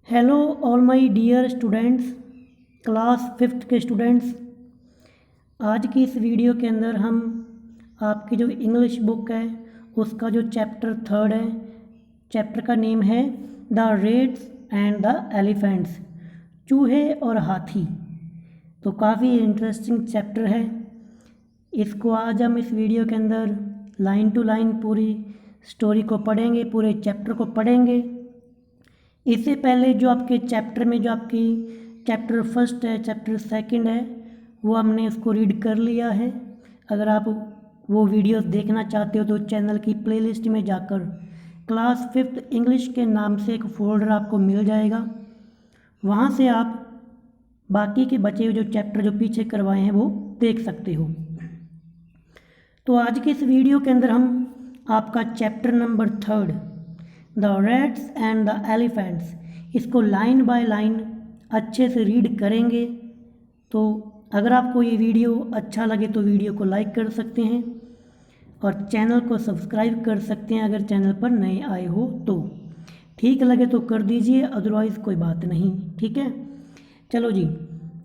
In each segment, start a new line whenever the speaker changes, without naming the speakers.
Hello all my dear students, class fifth के students. आज की इस वीडियो के अंदर हम आपकी जो इंग्लिश बुक है उसका जो चैप्टर थर्ड है, चैप्टर का नेम है the rates and the elephants, चूहे और हाथी। तो काफ़ी इंटरेस्टिंग चैप्टर है। इसको आज हम इस वीडियो के अंदर लाइन टू लाइन पूरी स्टोरी को पढ़ेंगे, पूरे चैप्टर को पढ़ेंगे। इससे पहले जो आपके चैप्टर में जो आपकी चैप्टर फर्स्ट है, चैप्टर सेकंड है, वो हमने उसको रीड कर लिया है। अगर आप वो वीडियोस देखना चाहते हो तो चैनल की प्लेलिस्ट में जाकर क्लास फिफ्थ इंग्लिश के नाम से एक फ़ोल्डर आपको मिल जाएगा। वहाँ से आप बाकी के बचे हुए जो चैप्टर जो पीछे करवाए हैं वो देख सकते हो। तो आज के इस वीडियो के अंदर हम आपका chapter number third the rats and the elephants, इसको लाइन बाय लाइन अच्छे से रीड करेंगे। तो अगर आपको ये वीडियो अच्छा लगे तो वीडियो को लाइक कर सकते हैं और चैनल को सब्सक्राइब कर सकते हैं अगर चैनल पर नए आए हो तो। ठीक लगे तो कर दीजिए, अदरवाइज़ कोई बात नहीं। ठीक है, चलो जी,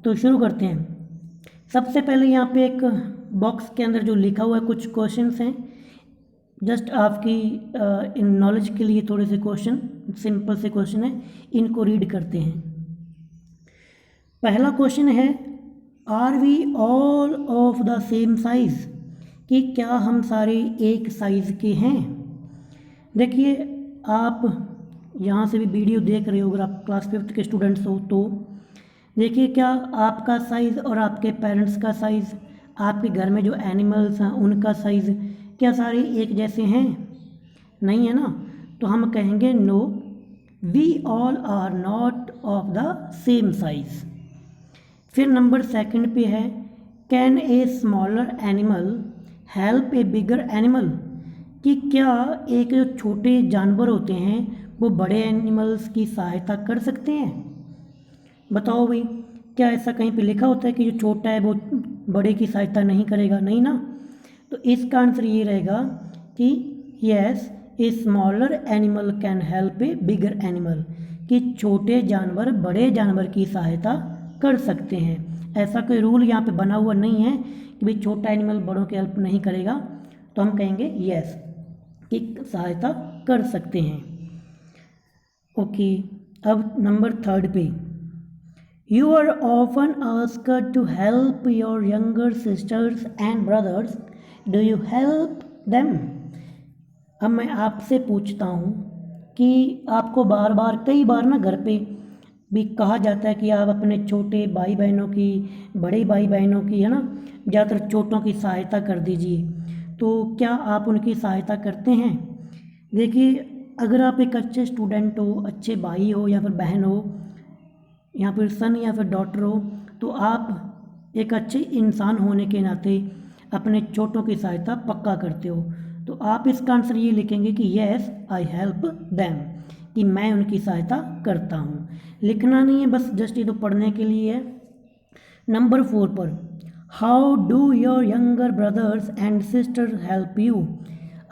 तो शुरू करते हैं। सबसे पहले यहाँ पे एक बॉक्स के अंदर जो लिखा हुआ है कुछ क्वेश्चंस हैं, जस्ट आपकी इन नॉलेज के लिए थोड़े से क्वेश्चन, सिंपल से क्वेश्चन है, इनको रीड करते हैं। पहला क्वेश्चन है, are we all of the same size, कि क्या हम सारे एक साइज़ के हैं। देखिए, आप यहाँ से भी वीडियो देख रहे हो, अगर आप क्लास फिफ्थ के स्टूडेंट्स हो तो देखिए, क्या आपका साइज़ और आपके पेरेंट्स का साइज़, आपके घर में जो एनिमल्स हैं उनका साइज़, क्या सारे एक जैसे हैं? नहीं है ना। तो हम कहेंगे no, we all are not of the same size. फिर नंबर सेकंड पे है, can a smaller animal help a bigger animal, कि क्या एक जो छोटे जानवर होते हैं वो बड़े एनिमल्स की सहायता कर सकते हैं। बताओ भाई, क्या ऐसा कहीं पे लिखा होता है कि जो छोटा है वो बड़े की सहायता नहीं करेगा? नहीं ना। तो इसका आंसर ये रहेगा कि yes, A smaller animal can help a bigger animal, कि छोटे जानवर बड़े जानवर की सहायता कर सकते हैं। ऐसा कोई रूल यहाँ पे बना हुआ नहीं है कि भाई छोटा एनिमल बड़ों की हेल्प नहीं करेगा। तो हम कहेंगे यस, कि सहायता कर सकते हैं। ओके, अब नंबर थर्ड पे, You are often asked to help your younger sisters and brothers. Do you help them? अब मैं आपसे पूछता हूँ कि आपको बार बार कई बार ना घर पे भी कहा जाता है कि आप अपने छोटे भाई बहनों की, बड़े भाई बहनों की, है ना, ज़्यादातर छोटों की सहायता कर दीजिए। तो क्या आप उनकी सहायता करते हैं? देखिए, अगर आप एक अच्छे स्टूडेंट हो, अच्छे भाई हो या फिर बहन हो, या फिर सन या फिर डॉटर हो, तो आप एक अच्छे इंसान होने के नाते अपने छोटों की सहायता पक्का करते हो। तो आप इसका आंसर ये लिखेंगे कि येस आई हेल्प देम, कि मैं उनकी सहायता करता हूँ। लिखना नहीं है, बस जस्ट ये तो पढ़ने के लिए है। नंबर 4 पर, how do your younger brothers and sisters help you.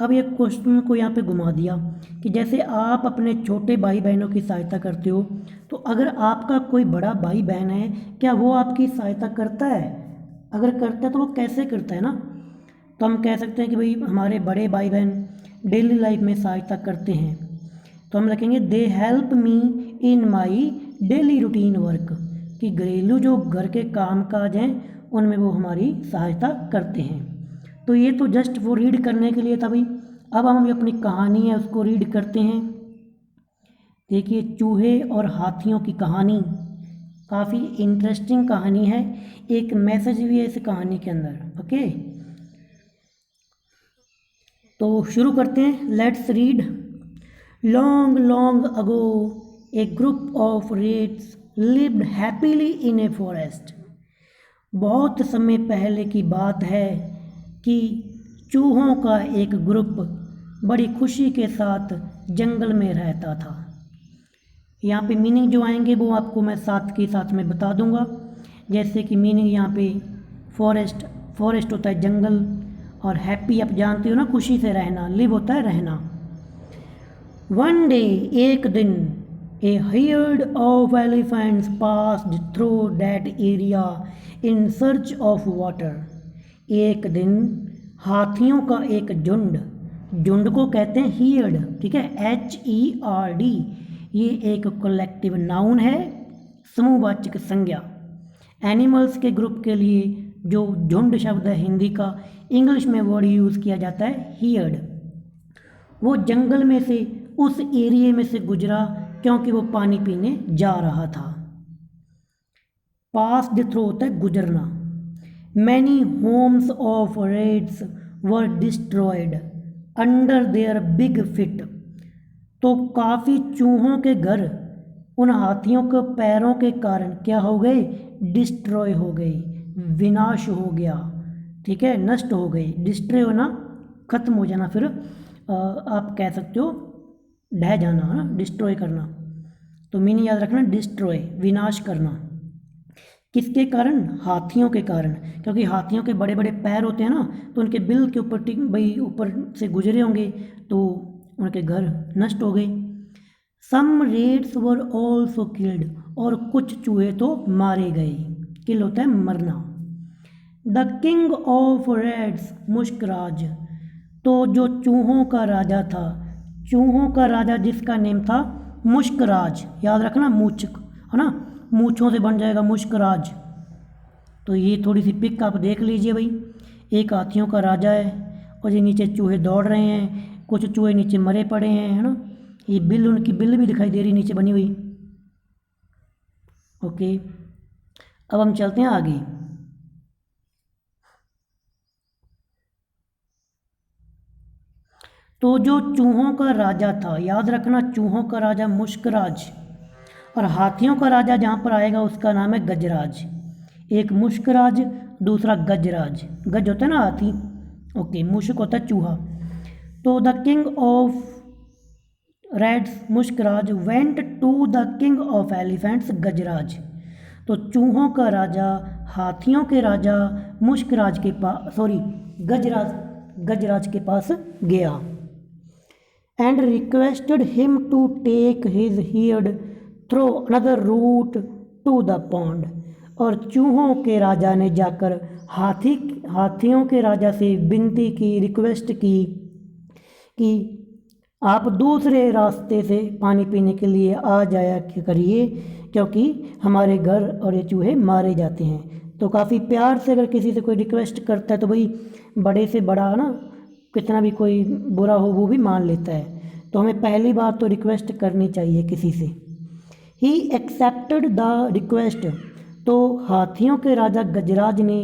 अब ये क्वेश्चन को यहाँ पे घुमा दिया कि जैसे आप अपने छोटे भाई बहनों की सहायता करते हो, तो अगर आपका कोई बड़ा भाई बहन है, क्या वो आपकी सहायता करता है? अगर करता है तो वो कैसे करता है ना। तो हम कह सकते हैं कि भाई हमारे बड़े भाई बहन डेली लाइफ में सहायता करते हैं। तो हम लिखेंगे they help me in my daily routine work, कि घरेलू जो घर के काम काज हैं उनमें वो हमारी सहायता करते हैं। तो ये तो जस्ट वो रीड करने के लिए था भाई। अब हम अपनी कहानी है उसको रीड करते हैं। देखिए, चूहे और हाथियों की कहानी काफ़ी इंटरेस्टिंग कहानी है, एक मैसेज भी है इस कहानी के अंदर। ओके, तो शुरू करते हैं। Let's read. Long long ago A group of rates lived happily in a forest. बहुत समय पहले की बात है कि चूहों का एक ग्रुप बड़ी खुशी के साथ जंगल में रहता था। यहाँ पे मीनिंग जो आएंगे वो आपको मैं साथ के साथ में बता दूंगा। जैसे कि मीनिंग यहाँ पे फॉरेस्ट, फॉरेस्ट होता है जंगल, और हैप्पी आप जानते हो ना, खुशी से रहना, लिव होता है रहना। वन डे, एक दिन, A herd of elephants passed through that area in search of water. एक दिन हाथियों का एक झुंड, झुंड को कहते हैं हियर्ड, ठीक है, HERD, ये एक कलेक्टिव नाउन है, समूहवाचक संज्ञा। एनिमल्स के ग्रुप के लिए जो झुंड शब्द है हिंदी का, इंग्लिश में वर्ड यूज़ किया जाता है हियर्ड। वो जंगल में से उस एरिए में से गुजरा क्योंकि वो पानी पीने जा रहा था। पास द थ्रू होता है गुजरना। Many homes of rats were destroyed under their big feet. तो काफ़ी चूहों के घर उन हाथियों के पैरों के कारण क्या हो गए, डिस्ट्रॉय हो गए, विनाश हो गया, ठीक है, नष्ट हो गए। डिस्ट्रॉय होना खत्म हो जाना, फिर आप कह सकते हो ढह जाना, है ना, डिस्ट्रॉय करना। तो मीनिंग याद रखना, डिस्ट्रॉय विनाश करना। किसके कारण, हाथियों के कारण, क्योंकि हाथियों के बड़े बड़े पैर होते हैं ना, तो उनके बिल के ऊपर भाई ऊपर से गुजरे होंगे तो उनके घर नष्ट हो गए। सम रेड्स वर ऑल्सो किल्ड, और कुछ चूहे तो मारे गए। किल होता है मरना। द किंग ऑफ रेड्स मुश्कराज, तो जो चूहों का राजा था, चूहों का राजा जिसका नेम था मुश्कराज, याद रखना मूछक, है ना, मूछों से बन जाएगा मुश्कराज। तो ये थोड़ी सी पिक आप देख लीजिए भाई, एक हाथियों का राजा है और ये नीचे चूहे दौड़ रहे हैं, कुछ चूहे नीचे मरे पड़े हैं, है ना, ये बिल, उनकी बिल भी दिखाई दे रही नीचे बनी हुई। ओके, अब हम चलते हैं आगे। तो जो चूहों का राजा था, याद रखना चूहों का राजा मुश्कराज, और हाथियों का राजा जहाँ पर आएगा उसका नाम है गजराज। एक मुश्कराज, दूसरा गजराज। गज होता है ना हाथी, ओके, मुश्क होता है चूहा। तो the king of rats Mushkraj went to the king of elephants Gajraj. तो चूहों का राजा हाथियों के राजा मुश्कराज के पास, सॉरी गजराज के पास गया। And requested him to take his herd through another route to the pond. और चूहों के राजा ने जाकर हाथियों के राजा से विनती की, रिक्वेस्ट की कि आप दूसरे रास्ते से पानी पीने के लिए आ जाया करिए, क्योंकि हमारे घर और ये चूहे मारे जाते हैं। तो काफ़ी प्यार से अगर किसी से कोई रिक्वेस्ट करता है तो भाई बड़े से बड़ा ना, कितना भी कोई बुरा हो वो भी मान लेता है। तो हमें पहली बात तो रिक्वेस्ट करनी चाहिए किसी से। He accepted the request. तो हाथियों के राजा गजराज ने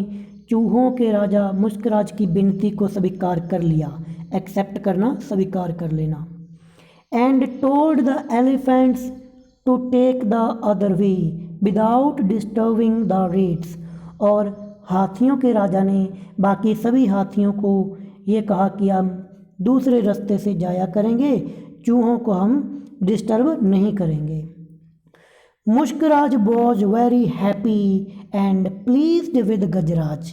चूहों के राजा मुश्कराज की विनती को स्वीकार कर लिया। एक्सेप्ट करना, स्वीकार कर लेना। And told the elephants to take the other way without disturbing the rats. और हाथियों के राजा ने बाकी सभी हाथियों को ये कहा कि हम दूसरे रास्ते से जाया करेंगे, चूहों को हम डिस्टर्ब नहीं करेंगे। Mushkraj was very happy and pleased with Gajraj.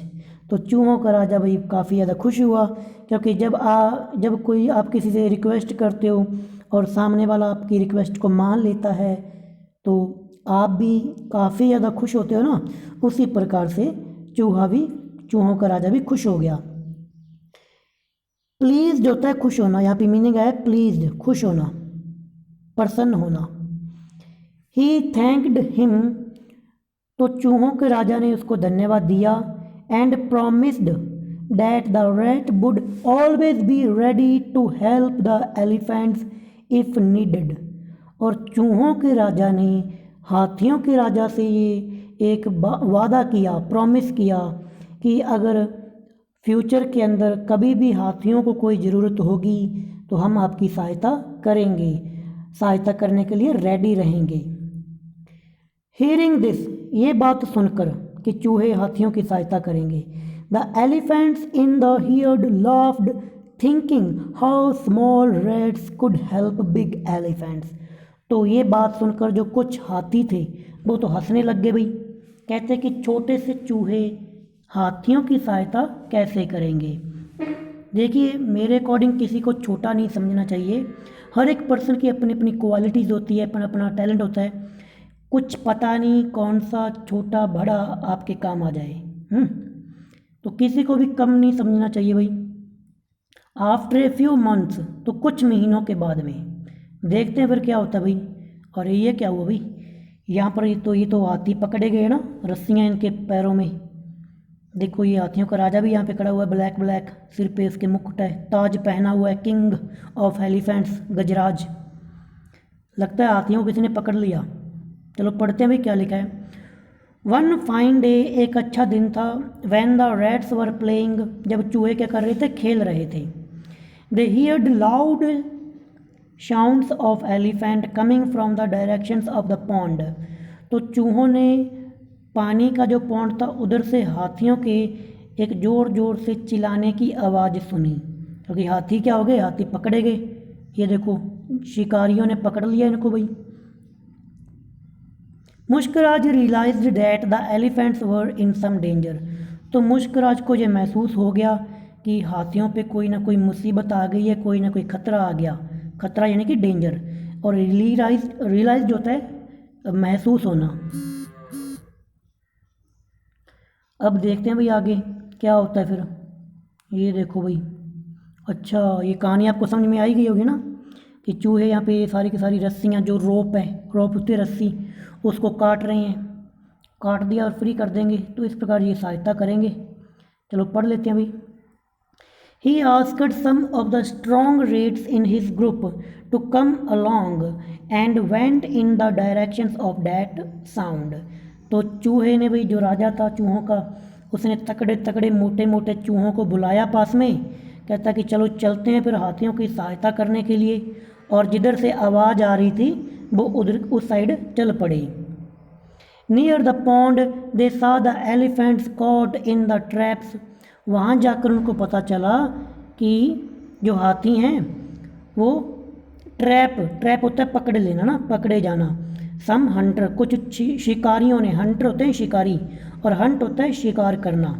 तो चूहों का राजा भाई काफ़ी ज़्यादा खुश हुआ, क्योंकि जब कोई आप किसी से रिक्वेस्ट करते हो और सामने वाला आपकी रिक्वेस्ट को मान लेता है तो आप भी काफ़ी ज़्यादा खुश होते हो ना। उसी प्रकार से चूहों का राजा भी खुश हो गया। प्लीज़ होता है खुश होना, यहाँ पे मीनिंग है प्लीज़, खुश होना, प्रसन्न होना। He thanked him. तो चूहों के राजा ने उसको धन्यवाद दिया। And promised that the rat would always be ready to help the elephants if needed. और चूहों के राजा ने हाथियों के राजा से ये एक वादा किया, प्रॉमिस किया कि अगर फ्यूचर के अंदर कभी भी हाथियों को कोई ज़रूरत होगी तो हम आपकी सहायता करेंगे, सहायता करने के लिए रेडी रहेंगे। हियरिंग दिस, ये बात सुनकर कि चूहे हाथियों की सहायता करेंगे, the elephants in the heard laughed thinking how small rats could help big elephants. तो ये बात सुनकर जो कुछ हाथी थे वो तो हंसने लग गए भाई। कहते कि छोटे से चूहे हाथियों की सहायता कैसे करेंगे। देखिए मेरे अकॉर्डिंग किसी को छोटा नहीं समझना चाहिए। हर एक पर्सन की अपनी अपनी क्वालिटीज़ होती है, अपना अपना टैलेंट होता है, कुछ पता नहीं कौन सा छोटा बड़ा आपके काम आ जाए। तो किसी को भी कम नहीं समझना चाहिए भाई। आफ्टर ए फ्यू मंथ्स, तो कुछ महीनों के बाद में देखते हैं फिर क्या होता है भाई। और ये क्या हुआ भाई, यहाँ पर ये तो हाथी पकड़े गए ना, रस्सियाँ इनके पैरों में। देखो ये हाथियों का राजा भी यहाँ पे खड़ा हुआ है, ब्लैक ब्लैक, सिर पे इसके मुकुट है, ताज पहना हुआ है, किंग ऑफ एलिफेंट्स गजराज। लगता है हाथियों को किसी ने पकड़ लिया। चलो पढ़ते हैं भाई क्या लिखा है। वन फाइन डे, एक अच्छा दिन था, when the rats were playing, जब चूहे क्या कर रहे थे, खेल रहे थे। They heard loud sounds of elephant coming from the directions of the pond. तो चूहों ने पानी का जो पॉन्ड था उधर से हाथियों के एक ज़ोर ज़ोर से चिल्लाने की आवाज़ सुनी, क्योंकि हाथी क्या हो गए, हाथी पकड़े गए। ये देखो शिकारियों ने पकड़ लिया इनको भाई। Mushkraj realised that the elephants were in some danger. तो मुश्कराज को ये महसूस हो गया कि हाथियों पे कोई ना कोई मुसीबत आ गई है, कोई ना कोई खतरा आ गया। खतरा यानी कि डेंजर, और रियलाइज होता है महसूस होना। अब देखते हैं भाई आगे क्या होता है फिर। ये देखो भाई, अच्छा ये कहानी आपको समझ में आई गई होगी ना, कि चूहे यहाँ पे सारी की सारी रस्सियाँ, जो रोप है, रोप होती है रस्सी, उसको काट रहे हैं। काट दिया और फ्री कर देंगे, तो इस प्रकार ये सहायता करेंगे। चलो पढ़ लेते हैं भाई। He asked some of the strong rates in his group to come along and went in the directions of that sound. तो चूहे ने भाई, जो राजा था चूहों का, उसने तकड़े तकड़े मोटे मोटे चूहों को बुलाया पास में। कहता कि चलो चलते हैं फिर हाथियों की सहायता करने के लिए। और जिधर से आवाज़ आ रही थी वो उधर उस साइड चल पड़े। नियर द पॉन्ड दे सा the elephants caught in the traps. वहाँ जाकर उनको पता चला कि जो हाथी हैं वो ट्रैप होता है पकड़ लेना ना, पकड़े जाना। सम हंटर, कुछ शिकारियों ने, हंटर होते हैं शिकारी, और हंट होता है शिकार करना।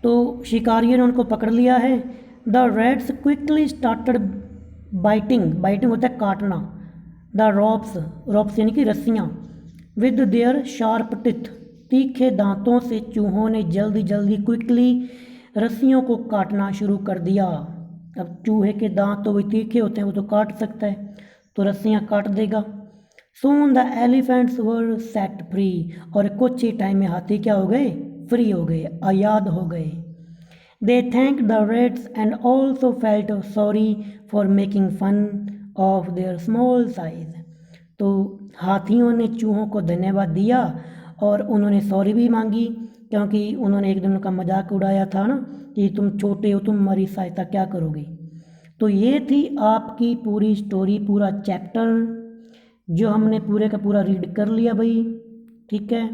तो शिकारियों ने उनको पकड़ लिया है। The rats quickly started biting होता है काटना, द रॉप्स यानी कि रस्सियाँ, विद देयर शार्प टिथ, तीखे दांतों से चूहों ने जल्दी जल्दी क्विकली रस्सियों को काटना शुरू कर दिया। अब चूहे के दांत तो वही तीखे होते हैं, वो तो काट सकता है, तो रस्सियाँ काट देगा। Soon the elephants were set free, और कुछ ही टाइम में हाथी क्या हो गए, फ्री हो गए, आज़ाद हो गए। They thank the rats and also felt sorry for making fun of their small size. तो हाथियों ने चूहों को धन्यवाद दिया और उन्होंने सॉरी भी मांगी, क्योंकि उन्होंने एक दिन उनका मजाक उड़ाया था ना, कि तुम छोटे हो, तुम हमारी सहायता क्या करोगे। तो ये थी आपकी पूरी स्टोरी, पूरा चैप्टर, जो हमने पूरे का पूरा रीड कर लिया भाई। ठीक है,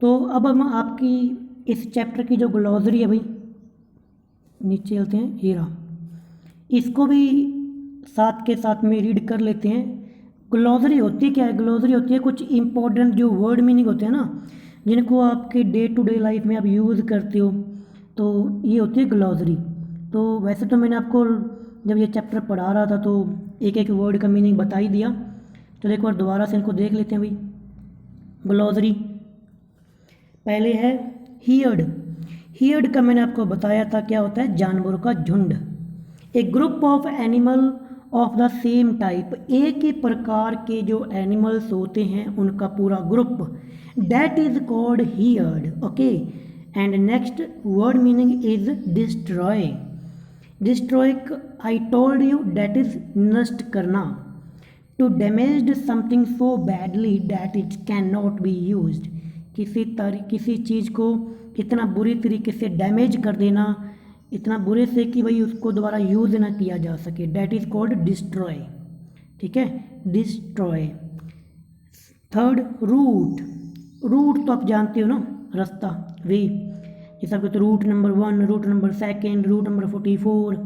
तो अब हम आपकी इस चैप्टर की जो ग्लॉसरी है भाई, नीचे चलते हैं, ये रहा, इसको भी साथ के साथ में रीड कर लेते हैं। ग्लॉसरी होती है क्या है, ग्लॉसरी होती है कुछ इंपॉर्टेंट जो वर्ड मीनिंग होते हैं ना, जिनको आपके डे टू डे लाइफ में आप यूज़ करते हो, तो ये होती है ग्लॉसरी। तो वैसे तो मैंने आपको जब ये चैप्टर पढ़ा रहा था तो एक एक वर्ड का मीनिंग बता ही दिया। चलो एक बार दोबारा से इनको देख लेते हैं भाई। ग्लॉसरी पहले है हियर्ड का मैंने आपको बताया था क्या होता है, जानवरों का झुंड। A group of animal of the same type, एक ही प्रकार के जो एनिमल्स होते हैं उनका पूरा group, that is called herd. Okay, and next word meaning is destroy. Destroy I told you that is नष्ट करना। To damage something so badly that it can not be used, किसी चीज़ को इतना बुरी तरीके से डैमेज कर देना, इतना बुरे से कि भाई उसको दोबारा यूज़ ना किया जा सके, डैट इज़ कॉल्ड डिस्ट्रॉय। ठीक है, डिस्ट्रॉय। थर्ड रूट तो आप जानते हो ना, रास्ता, वे, जैसा कहते route number 1, route number 2, route number 44,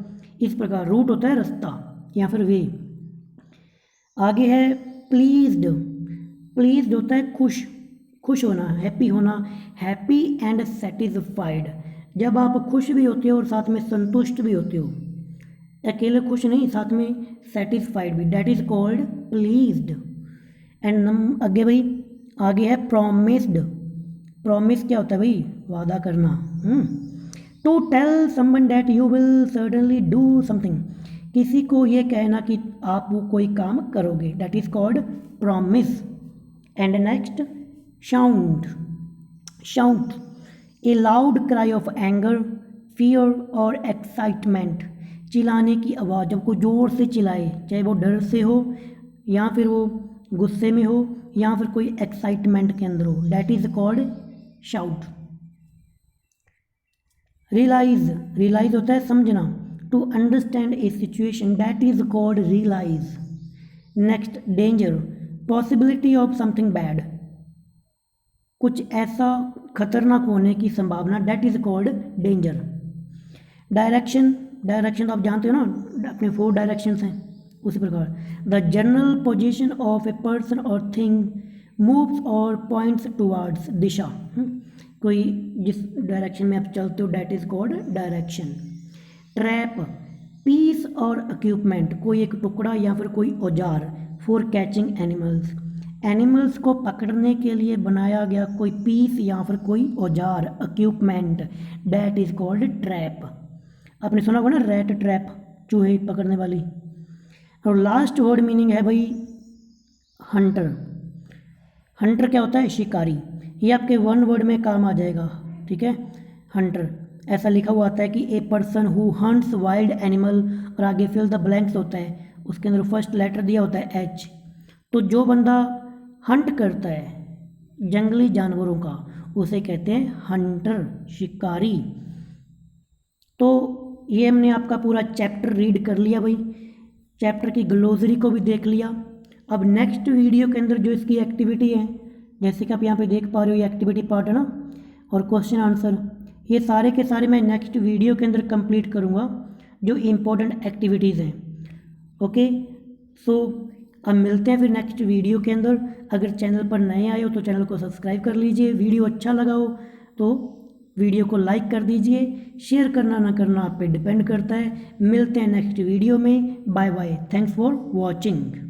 इस प्रकार रूट होता है रास्ता या फिर वे। आगे है प्लीज्ड होता है खुश होना, हैप्पी होना, हैप्पी एंड सेटिस्फाइड। जब आप खुश भी होते हो और साथ में संतुष्ट भी होते हो, अकेले खुश नहीं, साथ में सेटिस्फाइड भी, that is called pleased. And आगे भाई, आगे है प्रॉमिस्ड। प्रॉमिस क्या होता है भाई? वादा करना। To tell someone that you will certainly do something, किसी को ये कहना कि आप वो कोई काम करोगे, that is called promise. And next, shout. Shout, A loud cry of anger, fear और एक्साइटमेंट, चिल्लाने की आवाज़, जब कोई ज़ोर से चिल्लाए, चाहे वो डर से हो या फिर वो गुस्से में हो या फिर कोई एक्साइटमेंट के अंदर हो, that is called shout. Realise, realise होता है समझना, to understand a situation, that is called realise. Next, danger, possibility of something bad, कुछ ऐसा खतरनाक होने की संभावना, that is called danger. Direction, direction आप जानते हो ना, अपने 4 डायरेक्शंस हैं, उसी प्रकार the general position of a person और थिंग मूव्स और पॉइंट्स टुवर्ड्स, दिशा, कोई जिस डायरेक्शन में आप चलते हो, that is called direction. Trap, piece और इक्विपमेंट, कोई एक टुकड़ा या फिर कोई औजार, फॉर कैचिंग एनिमल्स, एनिमल्स को पकड़ने के लिए बनाया गया कोई पीस या फिर कोई औजार, equipment, that is called trap. आपने सुना होगा ना रैट ट्रैप, चूहे पकड़ने वाली। और लास्ट वर्ड मीनिंग है भाई हंटर। हंटर क्या होता है? शिकारी। ये आपके 1 वर्ड में काम आ जाएगा, ठीक है। हंटर ऐसा लिखा हुआ आता है कि a person who hunts wild animal, और आगे फिल द ब्लैंक्स होता है, उसके अंदर फर्स्ट लेटर दिया होता है एच। तो जो बंदा हंट करता है जंगली जानवरों का, उसे कहते हैं हंटर, शिकारी। तो ये हमने आपका पूरा चैप्टर रीड कर लिया भाई, चैप्टर की ग्लोसरी को भी देख लिया। अब नेक्स्ट वीडियो के अंदर जो इसकी एक्टिविटी है, जैसे कि आप यहाँ पे देख पा रहे हो, ये एक्टिविटी पार्ट है ना, और क्वेश्चन आंसर, ये सारे के सारे मैं नेक्स्ट वीडियो के अंदर कंप्लीट करूँगा, जो इम्पोर्टेंट एक्टिविटीज़ हैं। ओके, सो अब मिलते हैं फिर नेक्स्ट वीडियो के अंदर। अगर चैनल पर नए आए हो तो चैनल को सब्सक्राइब कर लीजिए, वीडियो अच्छा लगा हो तो वीडियो को लाइक कर दीजिए, शेयर करना ना करना आप पे डिपेंड करता है। मिलते हैं नेक्स्ट वीडियो में, bye bye, thanks for watching.